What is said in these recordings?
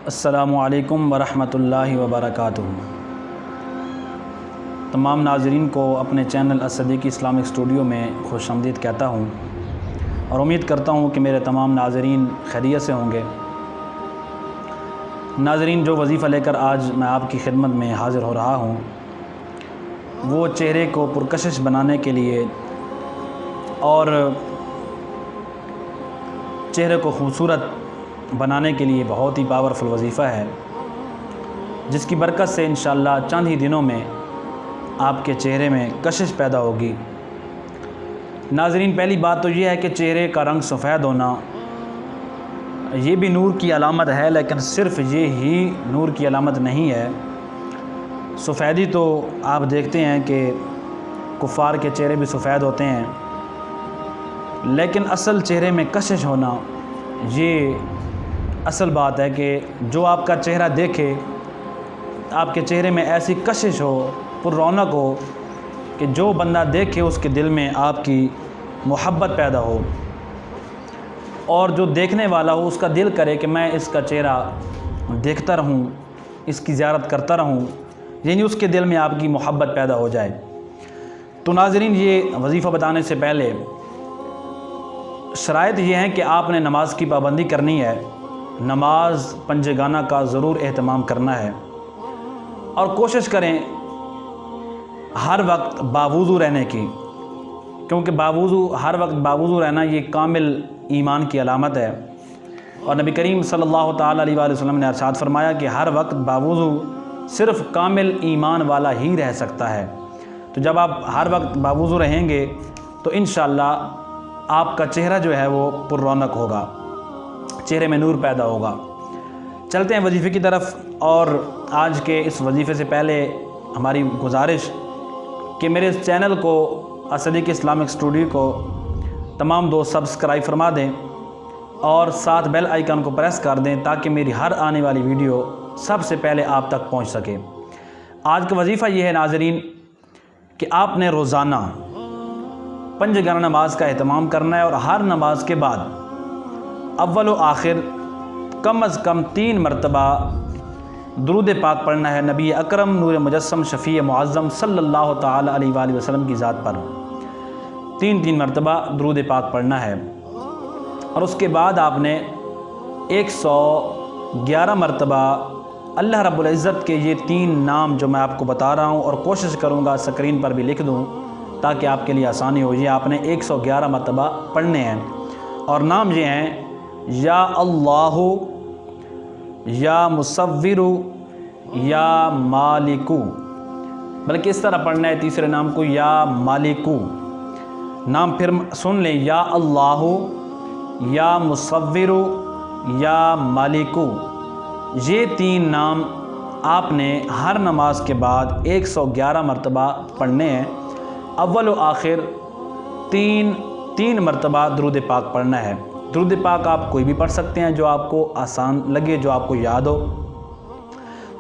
السلام علیکم ورحمۃ اللہ وبرکاتہ۔ تمام ناظرین کو اپنے چینل الصدیقی اسلامک اسٹوڈیو میں خوش آمدید کہتا ہوں اور امید کرتا ہوں کہ میرے تمام ناظرین خیریت سے ہوں گے۔ ناظرین، جو وظیفہ لے کر آج میں آپ کی خدمت میں حاضر ہو رہا ہوں وہ چہرے کو پرکشش بنانے کے لیے اور چہرے کو خوبصورت بنانے کے لیے بہت ہی پاورفل وظیفہ ہے، جس کی برکت سے انشاءاللہ چند ہی دنوں میں آپ کے چہرے میں کشش پیدا ہوگی۔ ناظرین، پہلی بات تو یہ ہے کہ چہرے کا رنگ سفید ہونا یہ بھی نور کی علامت ہے، لیکن صرف یہ ہی نور کی علامت نہیں ہے۔ سفیدی تو آپ دیکھتے ہیں کہ کفار کے چہرے بھی سفید ہوتے ہیں، لیکن اصل چہرے میں کشش ہونا یہ اصل بات ہے کہ جو آپ کا چہرہ دیکھے، آپ کے چہرے میں ایسی کشش ہو، پر رونق ہو کہ جو بندہ دیکھے اس کے دل میں آپ کی محبت پیدا ہو، اور جو دیکھنے والا ہو اس کا دل کرے کہ میں اس کا چہرہ دیکھتا رہوں، اس کی زیارت کرتا رہوں، یعنی اس کے دل میں آپ کی محبت پیدا ہو جائے۔ تو ناظرین، یہ وظیفہ بتانے سے پہلے شرائط یہ ہیں کہ آپ نے نماز کی پابندی کرنی ہے، نماز پنج گانہ کا ضرور اہتمام کرنا ہے، اور کوشش کریں ہر وقت باوضو رہنے کی، کیونکہ ہر وقت باوضو رہنا یہ کامل ایمان کی علامت ہے، اور نبی کریم صلی اللہ تعالیٰ علیہ وآلہ وسلم نے ارشاد فرمایا کہ ہر وقت باوضو صرف کامل ایمان والا ہی رہ سکتا ہے۔ تو جب آپ ہر وقت باوضو رہیں گے تو انشاءاللہ آپ کا چہرہ جو ہے وہ پر رونق ہوگا، چہرے میں نور پیدا ہوگا۔ چلتے ہیں وظیفے کی طرف، اور آج کے اس وظیفے سے پہلے ہماری گزارش کہ میرے اس چینل کو الصدیقی اسلامک اسٹوڈیو کو تمام دوست سبسکرائب فرما دیں اور ساتھ بیل آئیکن کو پریس کر دیں تاکہ میری ہر آنے والی ویڈیو سب سے پہلے آپ تک پہنچ سکے۔ آج کا وظیفہ یہ ہے ناظرین کہ آپ نے روزانہ پنج گانہ نماز کا اہتمام کرنا ہے، اور ہر نماز کے بعد اول و آخر کم از کم 3 مرتبہ درود پاک پڑھنا ہے نبی اکرم نور مجسم شفیع معظم صلی اللہ تعالیٰ علیہ وآلہ وسلم کی ذات پر 3 مرتبہ درود پاک پڑھنا ہے، اور اس کے بعد آپ نے 111 مرتبہ اللہ رب العزت کے یہ 3 نام جو میں آپ کو بتا رہا ہوں، اور کوشش کروں گا سکرین پر بھی لکھ دوں تاکہ آپ کے لیے آسانی ہو، یہ آپ نے 111 مرتبہ پڑھنے ہیں، اور نام یہ ہیں: یا اللہ، یا مصور، یا مالکو، بلکہ اس طرح پڑھنا ہے تیسرے نام کو: یا مالکو۔ نام پھر سن لیں: یا اللہ، یا مصور، یا مالکو۔ یہ 3 نام آپ نے ہر نماز کے بعد 111 مرتبہ پڑھنے ہیں، اول و آخر 3 مرتبہ درود پاک پڑھنا ہے۔ درود پاک آپ کوئی بھی پڑھ سکتے ہیں جو آپ کو آسان لگے، جو آپ کو یاد ہو۔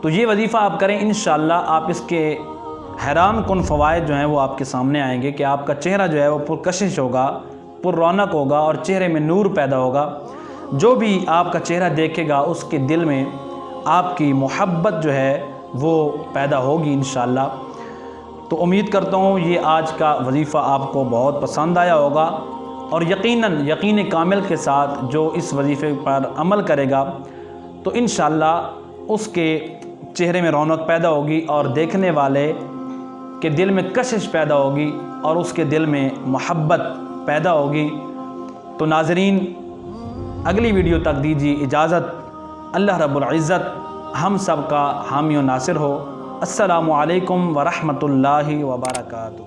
تو یہ وظیفہ آپ کریں، انشاءاللہ آپ اس کے حیران کن فوائد جو ہیں وہ آپ کے سامنے آئیں گے کہ آپ کا چہرہ جو ہے وہ پرکشش ہوگا، پر رونق ہوگا، اور چہرے میں نور پیدا ہوگا۔ جو بھی آپ کا چہرہ دیکھے گا اس کے دل میں آپ کی محبت جو ہے وہ پیدا ہوگی انشاءاللہ۔ تو امید کرتا ہوں یہ آج کا وظیفہ آپ کو بہت پسند آیا ہوگا، اور یقین کامل کے ساتھ جو اس وظیفے پر عمل کرے گا تو انشاءاللہ اس کے چہرے میں رونق پیدا ہوگی، اور دیکھنے والے کے دل میں کشش پیدا ہوگی، اور اس کے دل میں محبت پیدا ہوگی۔ تو ناظرین، اگلی ویڈیو تک دیجیے اجازت۔ اللہ رب العزت ہم سب کا حامی و ناصر ہو۔ السلام علیکم ورحمۃ اللہ وبرکاتہ۔